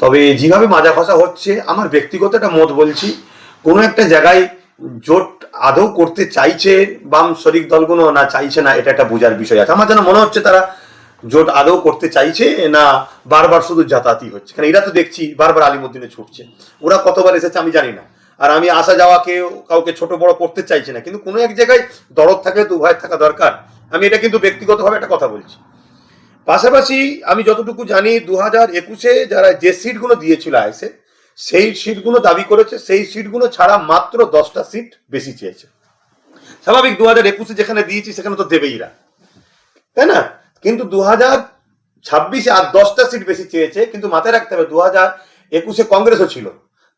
তবে যেভাবে মাজা খসা হচ্ছে, আমার ব্যক্তিগত একটা মত বলছি, কোনো একটা জায়গায় জোট আদৌ করতে চাইছে বাম শরিক দলগুলো না চাইছে না, এটা একটা বোঝার বিষয় আছে। আমার যেন মনে হচ্ছে তারা জোট আদৌ করতে চাইছে না বারবার শুধু যাতায়াতই হচ্ছে। কারণ এরা তো দেখছি বারবার আলিমুদ্দিনে ছুটছে, ওরা কতবার এসেছে আমি জানি না। আর আমি আসা যাওয়াকে কাউকে ছোট বড় করতে চাইছি না, কিন্তু কোনো এক জায়গায় দরদ থাকলে তো উভয় থাকা দরকার। আমি এটা কিন্তু ব্যক্তিগতভাবে একটা কথা বলছি। পাশাপাশি আমি যতটুকু জানি 2021-এ যারা যে সিটগুলো দিয়েছিল আইএসএ, সেই সিটগুলো দাবি করেছে, সেই সিটগুলো ছাড়া মাত্র 10টা সিট বেশি চেয়েছে। স্বাভাবিক, 2021-এ যেখানে দিয়েছি সেখানে তো দেবেই না, তাই না? কিন্তু 2026-এ আর 10টা সিট বেশি চেয়েছে। কিন্তু মাথায় রাখতে হবে 2021-এ কংগ্রেসও ছিল,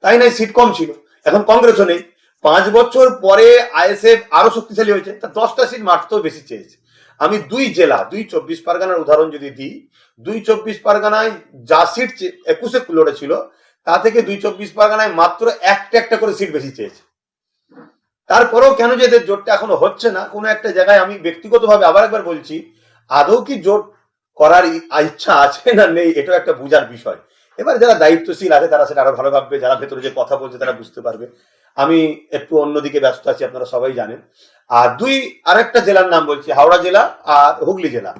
তাই নাই সিট কম ছিল। এখন কংগ্রেসও নেই, 5 বছর পরে আইএসএফ আরো শক্তিশালী হয়েছে, তা 10টা সিট মারতেও বেশি চেয়েছে। আমি দুই জেলা, 24 পরগনার উদাহরণ যদি দিই, 24 পরগনায় যা সিট 21-এ লড়েছিল, তা থেকে 24 পরগনায় মাত্র একটা করে সিট বেশি চেয়েছে। তারপরেও কেন যে এদের জোটটা এখনো হচ্ছে না, কোনো একটা জায়গায় আমি ব্যক্তিগতভাবে আবার একবার বলছি, আদৌ কি জোট করার ইচ্ছা আছে না নেই, এটাও একটা বোঝার বিষয়। এবার যারা দায়িত্বশীল আছে তারা সেটা আরো ভালো ভাববে, যারা ভেতরে যে কথা বলছে তারা বুঝতে পারবে। আমি একটু অন্যদিকে ব্যস্ত আছি, আপনারা সবাই জানেন। আর আরেকটা জেলার নাম বলছি, হাওড়া জেলা আর হুগলি জেলা।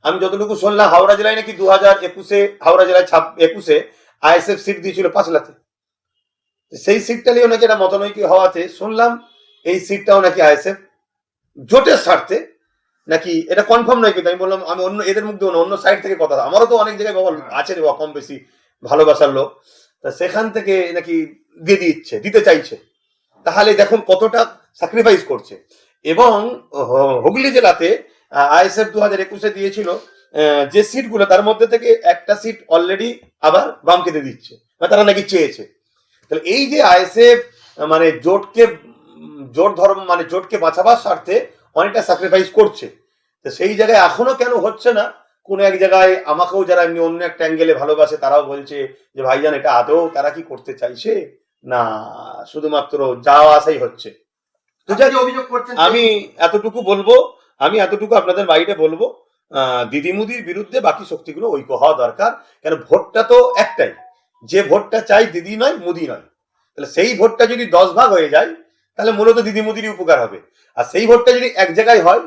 আমি যতটুকু শুনলাম হাওড়া জেলায় নাকি 2021-এ, হাওড়া জেলায় 21-এ আইএসএফ সিট দিয়েছিল 5 লাখে। সেই সিটটা নিয়েও নাকি একটা মতানৈক্য হওয়াতে শুনলাম এই সিটটাও নাকি আইএসএফ জোটের স্বার্থে নাকি, এটা কনফার্ম নয়, কিন্তু আমি বললাম আমি অন্য এদের মধ্যে অন্য সাইড থেকে কথা, আমারও তো অনেক জায়গায় বাবা আছে রে কম বেশি ভালোবাসার লোক, তা সেখান থেকে নাকি দিতে চাইছে। তাহলে দেখুন কতটা স্যাক্রিফাইস করছে। এবং হুগলি জেলাতে আইএসএফ 2021-এ দিয়েছিল যে সিটগুলো, তার মধ্যে থেকে একটা সিট অলরেডি আবার বামকে দিয়ে দিচ্ছে, তারা নাকি চেয়েছে। তাহলে এই যে আইএসএফ মানে জোটকে বাঁচাবার স্বার্থে অনেকটা স্যাক্রিফাইস করছে, তো সেই জায়গায় এখনো কেন হচ্ছে না? কোন এক জায়গায় আমাকেও যারা এমনি অন্য একটা অ্যাঙ্গেলে ভালোবাসে তারাও বলছে যে ভাইজান এটা আদৌ তারা কি করতে চাইছে না শুধুমাত্র যাওয়া আসাই হচ্ছে। তো অভিযোগ করছেন, আমি এতটুকু আপনাদের বাইরে বলবো, দিদিমুদির বিরুদ্ধে বাকি শক্তিগুলো ঐক্য হওয়া দরকার। কেন ভোটটা তো একটাই, যে ভোটটা চাই দিদি নয় মুদি নয়, তাহলে সেই ভোটটা যদি 10 ভাগ হয়ে যায় তাহলে মূলত দিদি মুদিরই উপকার হবে। আর সেই ভোটটা যদি এক জায়গায় হয়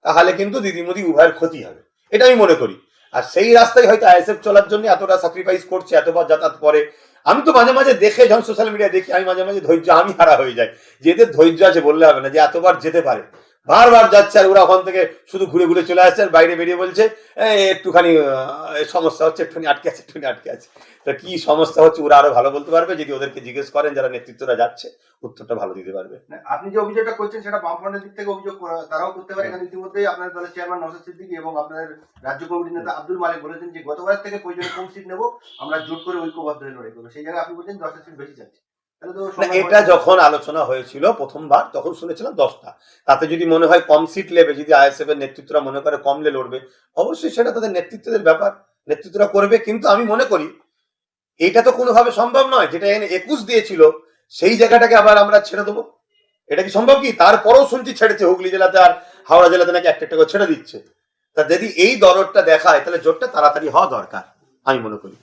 তাহলে কিন্তু দিদি মুদি উভয়ের ক্ষতি হবে, এটা আমি মনে করি। আর সেই রাস্তায় হয়তো আইএসএফ চলার জন্য এতটা স্যাক্রিফাইস করছে, এতবার যাতায়াত করে। আমি তো মাঝে মাঝে দেখে, যখন সোশ্যাল মিডিয়া দেখি, আমি মাঝে মাঝে ধৈর্য আমি হারা হয়ে যায়, যে এদের ধৈর্য আছে বললে হবে না, যে এতবার যেতে পারে, বারবার যাচ্ছে, আর ওরা ওখান থেকে শুধু ঘুরে ঘুরে চলে আসছে, আর বাইরে বেরিয়ে বলছে একটুখানি সমস্যা হচ্ছে, একটুখানি আটকে আছে। তা কি সমস্যা হচ্ছে ওরা আরো ভালো বলতে পারবে, যদি ওদেরকে জিজ্ঞেস করেন যারা নেতৃত্বরা যাচ্ছে, উত্তরটা ভালো দিতে পারবে। আপনি যে অভিযোগটা করছেন সেটা বামফ্রন্টের দিক থেকে অভিযোগ তারাও করতে পারে, কারণ ইতিমধ্যেই আপনার দলের চেয়ারম্যান নওশাদ সিদ্দিকী এবং আপনার রাজ্য কমিটির নেতা আব্দুল মালিক বলেছেন যে গতবার থেকে প্রয়োজনে কম সিট নেবো, আমরা জোট করে ঐক্যবদ্ধ হয়ে লড়াই করবো। সেই জায়গায় আপনি বলছেন 10টা সিট বেশি চাচ্ছে। এটা যখন আলোচনা হয়েছিল প্রথমবার তখন শুনেছিলাম 10টা, তাতে যদি মনে হয় কম সিট নেবে, যদি আইএসএফ এর নেতৃত্বরা মনে করে কমলে লড়বে, অবশ্যই সেটা তাদের নেতৃত্বের ব্যাপার, নেতৃত্বরা করবে। কিন্তু আমি মনে করি এটা তো কোনোভাবে সম্ভব নয়, যেটা 21 দিয়েছিল সেই জায়গাটাকে আবার আমরা ছেড়ে দেবো, এটা কি সম্ভব? কি তারপরেও শুনছি ছেড়েছে, হুগলি জেলাতে আর হাওড়া জেলাতে নাকি একটা করে ছেড়ে দিচ্ছে। তা যদি এই দরদটা দেখায় তাহলে জোটটা তাড়াতাড়ি হওয়া দরকার আমি মনে করি।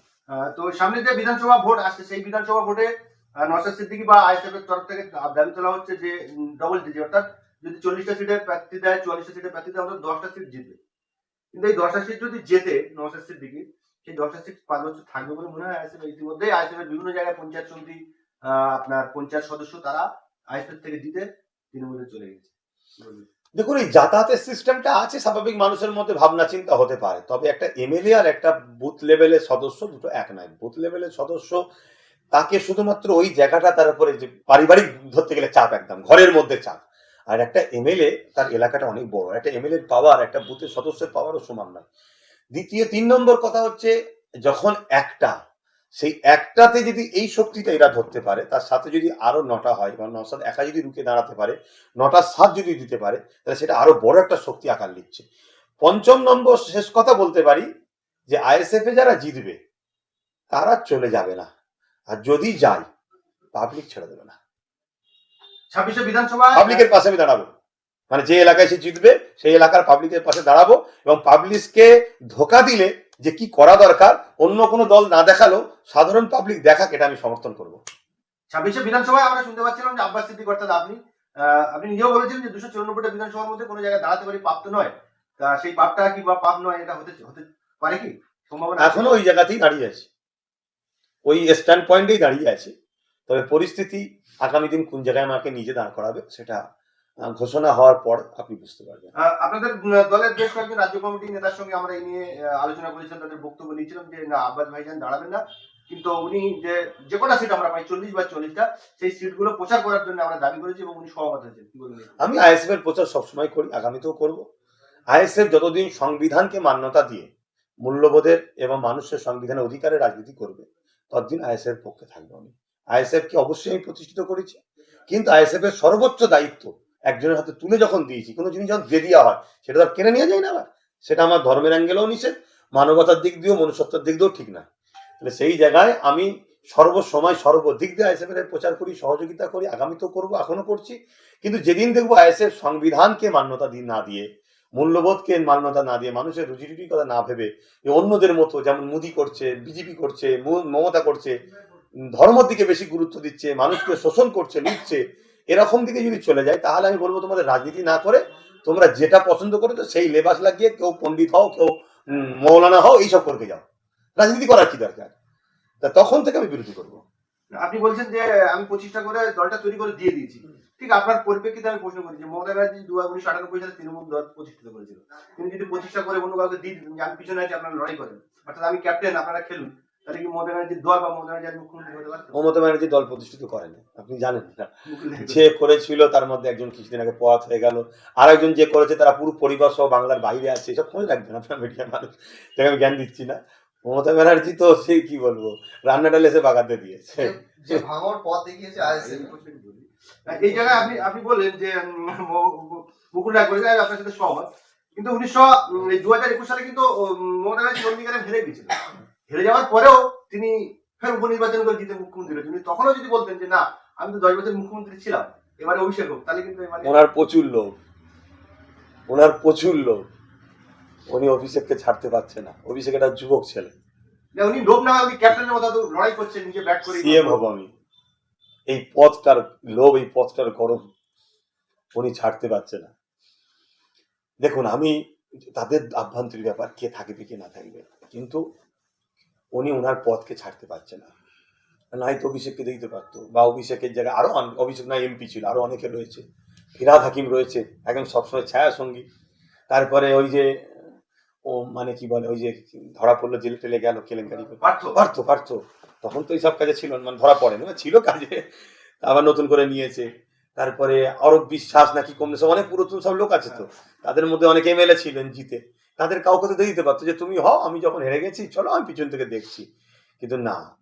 তো সামনে যে বিধানসভা ভোট আসছে, সেই বিধানসভা ভোটে নওশাদ সিদ্দিকী বা আইএসএফ এর তরফ থেকে দাবি তোলা হচ্ছে যে ডবল ডিজিট, অর্থাৎ যদি 40টা সিটের প্রার্থী দেয়, 44টা সিটের প্রার্থী দেয়, অন্তত 10টা সিট জিতবে। কিন্তু এই 10টা সিট যদি জেতে নওশাদ সিদ্দিকী, সেই 10টা সিট 5 বছর থাকবে বলে মনে হয় আইএসএফ। ইতিমধ্যেই আইএসএফ এর বিভিন্ন জায়গায় পঞ্চায়েত সমিতি, আপনার পঞ্চায়েত সদস্য তারা আইএসএফ থেকে জিতে তৃণমূলে চলে গেছে। দেখুন, এই যাতায়াতের সিস্টেমটা আছে, স্বাভাবিক মানুষের মধ্যে ভাবনা চিন্তা হতে পারে, তবে একটা এমএলএ আর একটা বুথ লেভেলের সদস্য দুটো এক নয়। বুথ লেভেলের সদস্য তাকে শুধুমাত্র ওই জায়গাটা, তার উপরে যে পারিবারিক ধরতে গেলে চাপ, একদম ঘরের মধ্যে চাপ। আর একটা এমএলএ তার এলাকাটা অনেক বড়, একটা এমএলএর পাওয়ার একটা বুথের সদস্যের পাওয়ারও সমান নয়। 3 নম্বর কথা হচ্ছে, যখন সেই একটাতে যদি এই শক্তিটা এরা ধরতে পারে, তার সাথে যদি আরো 9টা হয়, বা নওশাদ একা যদি রুখে দাঁড়াতে পারে, 9টার 7 যদি দিতে পারে, তাহলে সেটা আরো বড় একটা শক্তি আকার নিচ্ছে। 5 নম্বর শেষ কথা বলতে পারি যে আইএসএফ এ যারা জিতবে তারা চলে যাবে না, আর যদি যায় পাবলিক ছেড়ে দেবে না। 26 বিধানসভা পাবলিকের পাশে আমি দাঁড়াবো, মানে যে এলাকায় সে জিতবে সেই এলাকার পাবলিকের পাশে দাঁড়াবো, এবং পাবলিককে ধোকা দিলে যে কি করা দরকার অন্য কোনো দল না দেখালেও সাধারণ পাবলিক দেখাক, এটা আমি সমর্থন করব। 26শে বিধানসভায় আমরা শুনতে পাচ্ছিলাম যে আব্বাস সিদ্দিক অর্থাৎ আপনি নিজেও বলেছেন যে 294টা বিধানসভার মধ্যে কোনো জায়গায় দাঁড়াতে পারি প্রাপ্ত নয়, তা সেই পাপটা কি বা পাপ নয় এটা হতে হতে পারে কি সম্ভাবনা আছে? এখনো ওই জায়গাতেই দাঁড়িয়ে আছে, ওই স্ট্যান্ড পয়েন্টেই দাঁড়িয়ে আছে। তবে পরিস্থিতি আগামী দিন কোন জায়গায় আমাকে নিজে দাঁড় করাবে সেটা ঘোষণা হওয়ার পর আপনি বুঝতে পারবেন। আপনাদের দলের বেশ কয়েকজন রাজ্য কমিটির নেতার সঙ্গে আমরা এই নিয়ে আলোচনা করেছিলাম, তাদের বক্তব্য নিয়েছিলাম যে না আব্বাস ভাইজান দাঁড়াবেন না, কিন্তু উনি যে কটা সিট আমরা পাই 40 বা 40টা সেই সিটগুলো প্রচার করার জন্য আমরা দাবি করেছি এবং উনি সহমত হয়েছেন। কি বলবেন? আমি আইএসএফ এর প্রচার সবসময় করি, আগামীতেও করব। আইএসএফ যতদিন সংবিধানকে মান্যতা দিয়ে মূল্যবোধের এবং মানুষের সংবিধানের অধিকারের রাজনীতি করবে ততদিন আইএসএফ এর পক্ষে থাকবো আমি। আইএসএফ কে অবশ্যই আমি প্রতিষ্ঠিত করেছি, কিন্তু আইএসএফ এর সর্বোচ্চ দায়িত্ব একজনের হাতে তুলে যখন দিয়েছি, কোনো জিনিস যখন দিয়ে দেওয়া হয় সেটা তো আর কেড়ে নিয়ে যায় না আবার, সেটা আমার ধর্মের অ্যাঙ্গেলেও নিষেধ, মানবতার দিক দিয়েও মনুষ্যত্বের দিক দিয়েও ঠিক না। তাহলে সেই জায়গায় আমি সর্বসময় সর্বদিক দিয়ে আইএসএফ এর প্রচার করি, সহযোগিতা করি, আগামীতেও করবো, এখনো করছি। কিন্তু যেদিন দেখবো আইএসএফ সংবিধানকে মান্যতা না দিয়ে, মূল্যবোধকে মান্যতা না দিয়ে, মানুষের রুজি রুটির কথা না ভেবে অন্যদের মতো যেমন মোদি করছে, বিজেপি করছে, মমতা করছে, ধর্মের দিকে বেশি গুরুত্ব দিচ্ছে, মানুষকে শোষণ করছে, লুটছে, এরকম দিকে যদি চলে যায় তাহলে আমি বলবো তোমাদের রাজনীতি না করে তোমরা যেটা পছন্দ করেছো সেই লেবাস লাগিয়ে কেউ পণ্ডিত হও, কেউ মৌলানা হও, এইসব করতে যাও, রাজনীতি করার কি দরকার? তা তখন থেকে আমি বিরোধী করবো। আপনি বলছেন যে আমি 25টা করে দলটা তৈরি করে দিয়ে দিয়েছি, ঠিক আপনার পরিপ্রেক্ষিতে আমি প্রশ্ন করি যে মমতা ব্যানার্জি 1998 সালে তৃণমূল দল প্রতিষ্ঠিত করেছিল, তিনি যদি 25টা করে অন্য কাউকে দিয়ে দিতেন যে আমি পিছনে আছি আপনারা লড়াই করেন, অর্থাৎ আমি ক্যাপ্টেন আপনারা খেলুন, তাহলে কি মমতা ব্যানার্জির দল বা মমতা ব্যানার্জি মুখ্যমন্ত্রী হতে পারতেন? মমতা ব্যানার্জি দল প্রতিষ্ঠিত করেনি, আপনি জানেন না। যে করেছিল তার মধ্যে একজন কিছুদিন আগে পথ হয়ে গেল, আর একজন যে করেছে তারা পুরো পরিবার সহ বাংলার বাইরে আছে, এসব খোঁজ রাখবেন আপনার মিডিয়ার মানুষ, যাকে আমি জ্ঞান দিচ্ছি না। মমতা ব্যানার্জি তো সেই কি বলবো, রান্না ডাল এসে বাগাতে দিয়েছে, যে ভাঙর পথ দেখিয়েছে আইএসএফ। এই জায়গায় আপনি বললেন যে মুকুল রায় করেছে, আমি আপনার সাথে সহমত, কিন্তু 2021 সালে কিন্তু মমতা ব্যানার্জি চন্ডীগড়ে হেরে গেছিল, হেরে যাওয়ার পরেও তিনি ফের উপনির্বাচন করে জিতে মুখ্যমন্ত্রী হয়েছেন। তিনি তখনও যদি বলতেন যে না আমি তো 10 বছর মুখ্যমন্ত্রী ছিলাম, এবারে অভিষেক হোক, তাহলে কিন্তু এবারে ওনার প্রচুর লোভ, ওনার প্রচুর লোভ, উনি অভিষেককে ছাড়তে পারছে না। অভিষেক একটা যুবক ছেলে, উনি লোক না উনি ক্যাপ্টেনের মতো তো লড়াই করছেন, নিজে ব্যাট করে সিএম হবো আমি, এই পথটার লোভ, এই পথটার গরম উনি ছাড়তে পারছে না। দেখুন আমি তাদের আভ্যন্তরীণ ব্যাপার, কে থাকবে কে না থাকবে, কিন্তু উনি ওনার পথকে ছাড়তে পারছে না। নয়তো অভিষেককে দিতে পারতো, বা অভিষেকের জায়গায় আরো অভিষেক না এমপি ছিল, আরো অনেকে রয়েছে, ফিরহাদ হাকিম রয়েছে একদম সবসময় ছায়া সঙ্গী। তারপরে ওই যে ও মানে কি বলে, ওই যে ধরা পড়লো, জেলে টেলে গেল কেলেঙ্কারি করে, পার্থ তখন তো এইসব কাজে ছিল, মানে ধরা পড়েনি, ছিল কাজে, আবার নতুন করে নিয়েছে। তারপরে অরূপ বিশ্বাস নাকি কমলে, সব অনেক পুরাতন সব লোক আছে তো, তাদের মধ্যে অনেক এমএলএ ছিলেন জিতে, তাদের কাউকে তো দিতে পারতো যে তুমি হও, আমি যখন হেরে গেছি চলো আমি পিছন থেকে দেখছি, কিন্তু না,